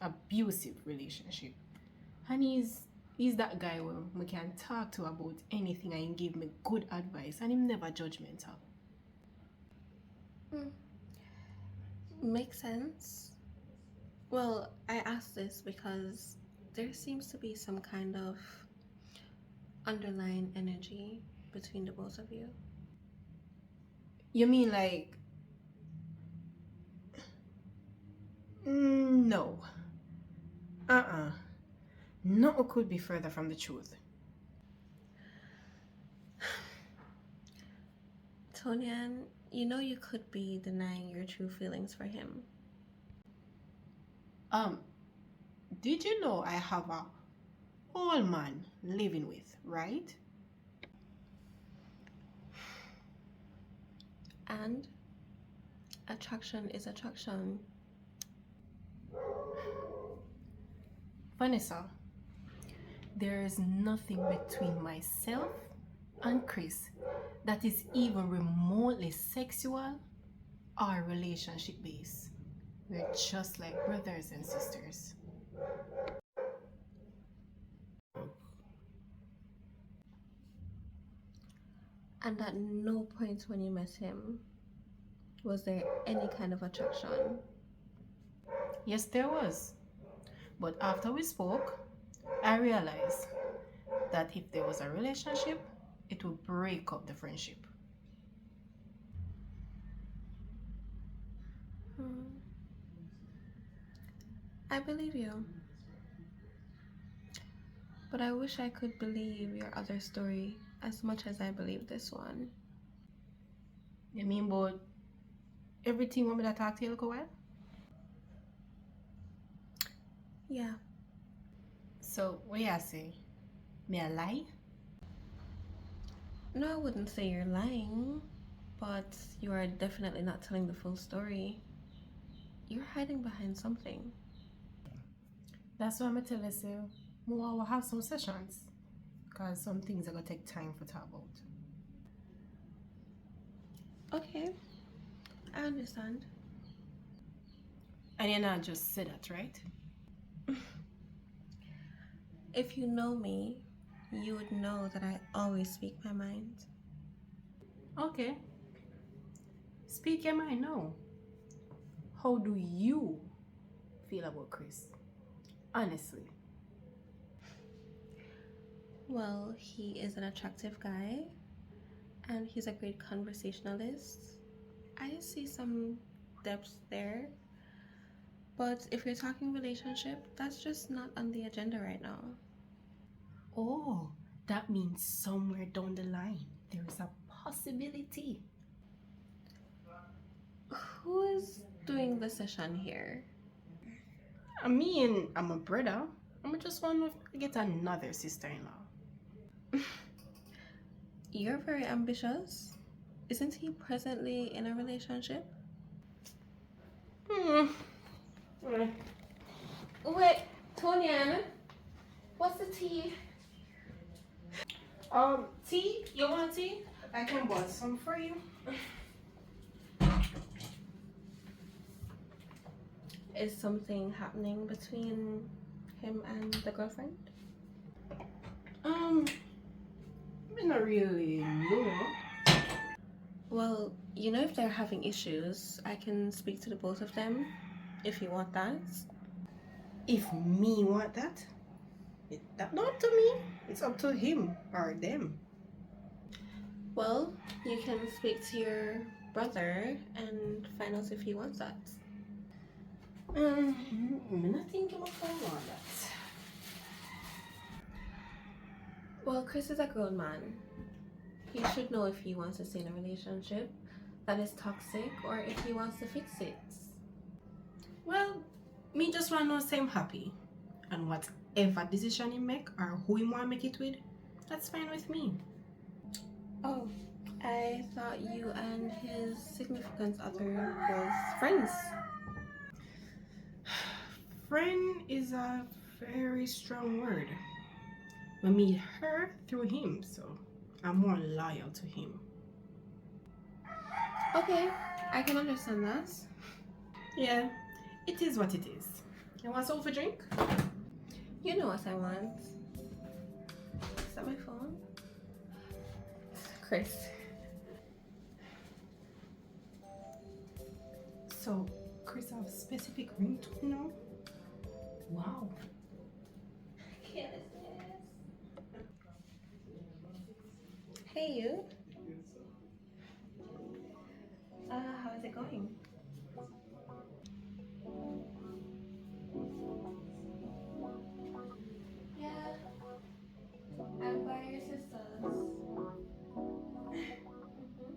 abusive relationship. And he's that guy where we can talk to about anything and he give me good advice and him never judgmental. Mm, makes sense. Well, I asked this because there seems to be some kind of underlying energy between the both of you. You mean like no. Uh-uh. No could be further from the truth. Toniann, you know you could be denying your true feelings for him. Um, did you know I have a whole man living with, right? And attraction is attraction. Vanessa, there is nothing between myself and Chris that is even remotely sexual or relationship based. We're just like brothers and sisters. And at no point when you met him was there any kind of attraction. Yes, there was. But after we spoke, I realized that if there was a relationship, it would break up the friendship. Hmm. I believe you. But I wish I could believe your other story as much as I believe this one. You mean about everything want me to talk to you a little while? Yeah. So, what you say? Me a lie? No, I wouldn't say you're lying, but you are definitely not telling the full story. You're hiding behind something. That's why I'm telling you, we'll have some sessions. Because some things are going to take time for talk about. Okay, I understand. And you're not just say that, right? If you know me, you would know that I always speak my mind. Okay. Speak your mind now. How do you feel about Chris? Honestly. Well, he is an attractive guy and he's a great conversationalist. I see some depth there, but if you're talking relationship, that's just not on the agenda right now. Oh, that means somewhere down the line, there is a possibility. Who is doing the session here? I mean, I'm a brother. I'm just want to get another sister-in-law. You're very ambitious. Isn't he presently in a relationship? Hmm. Wait, Toniann, what's the tea? Tea? You want tea? I can boil some for you. Is something happening between him and the girlfriend? I not really know. Well, you know, if they're having issues, I can speak to the both of them if you want that. If me want that, that not up to me. It's up to him or them. Well, you can speak to your brother and find out if he wants that. I'm not thinking about all that. Well, Chris is a grown man. He should know if he wants to stay in a relationship that is toxic or if he wants to fix it. Well, me just want to know say him happy. And whatever decision he make or who he want to make it with, that's fine with me. Oh, I thought you and his significant other was friends. Friend is a very strong word. We meet her through him, so I'm more loyal to him. Okay, I can understand that. Yeah, it is what it is. You want something for drink? You know what I want. Is that my phone? Chris. So, Chris have specific ringtone now? Wow. Yes. Hey you. How is it going? Yeah, I'm by your sisters. So I went missing.